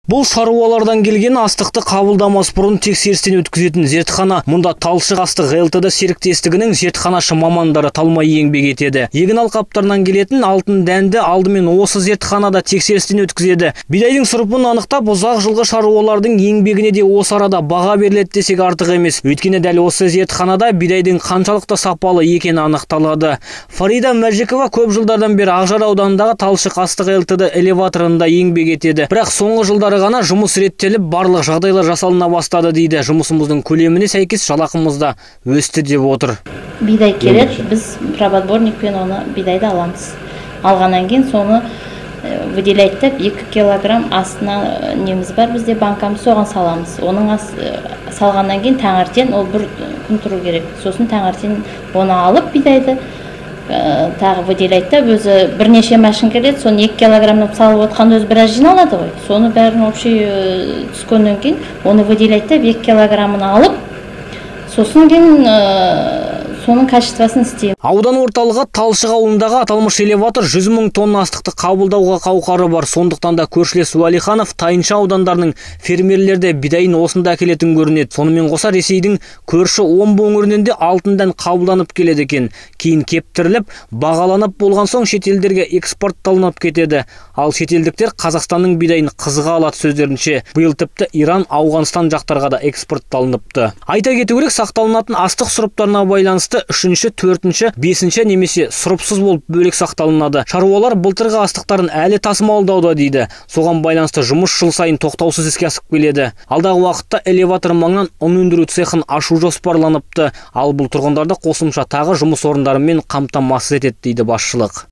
Бұл шаруалардан келген астықты қабылдамас бұрын тексерістен өткізетін зертхана. Мұнда Талшық астық ЛТД серіктестігінің зертханашы мамандары талмай еңбек етеді. Егін алқаптарынан келетін алтын дәнді алдымен осы зертханада тексерістен өткізеді. Бидайдың сұрыпын анықтап, ұзақ жылғы шаруалардың еңбегіне де осы арада баға беріледі десек артық емес. Өйткені дәл осы зертханада бидайдың қаншалықты сапалы екені анықталады. Фарида Мәжікова көп жылдардан бері Ақжар ауданындағы Талшық астық ЛТД элеваторында еңбек етеді. Бірақ соңғы жылдары ғана жұмыс реттеліп, барлық жағдайлар жасалына бастады дейді. Жұмысымыздың көлеміне сәйкес жалақымыз да өсті деп отыр. Бидай келеді, біз пробатборникпен оны бидайды аламыз. Алғаннан кейін соны выделяйды, 2 килограмм астына неміз бар, бізде банкамыз, соған саламыз. Оның салғаннан кейін таңертең ол бір күн тұру керек. Сосын таңертең оны алып бидайды тағы выделяйды, өзі бірнеше машин келеді, соны 2 килограммнан салып отқан өзі біраз жиналады ғой. Соны бәрін общий түскеннен кейін оны выделяйды, 2 килограммын алып, сосын кейін соның качествосын істеймін. Аудан орталығы Талшық ауылындағы аталмыш элеватор 100 000 тонна астықты қабылдауға қауқары бар. Сондықтан да көршілес Уәлиханов Тайынша аудандарының фермерлерде бидайын осында әкелетін көрінеді. Сонымен қоса Ресейдің көрші Омбы өңірінен де алтын дән қабылданып келеді екен. Кейін кептіріліп, бағаланып болған соң шетелдерге экспортталынып кетеді. Ал шетелдіктер Қазақстанның бидайын қызыға алады сөздерінше. Биыл тіпті Иран, Ауғанстан жақтарға да экспортталыныпты. Айта кету керек, сақталынатын астық сұрыптарына байланысты 3-ші, 4-ші, 5-ші немесе сұрыпсыз болып бөлек сақталынады. Шаруалар былтырғы астықтарын әлі тасымалдауда дейді. Соған байланысты жұмыс жыл сайын тоқтаусыз іске асып келеді. Алдағы уақытта элеватор маңынан ұн өндіру цехын ашу жоспарланыпты. Ал бұл тұрғындарды қосымша тағы жұмыс орындарымен қамтамасыз етеді дейді басшылық.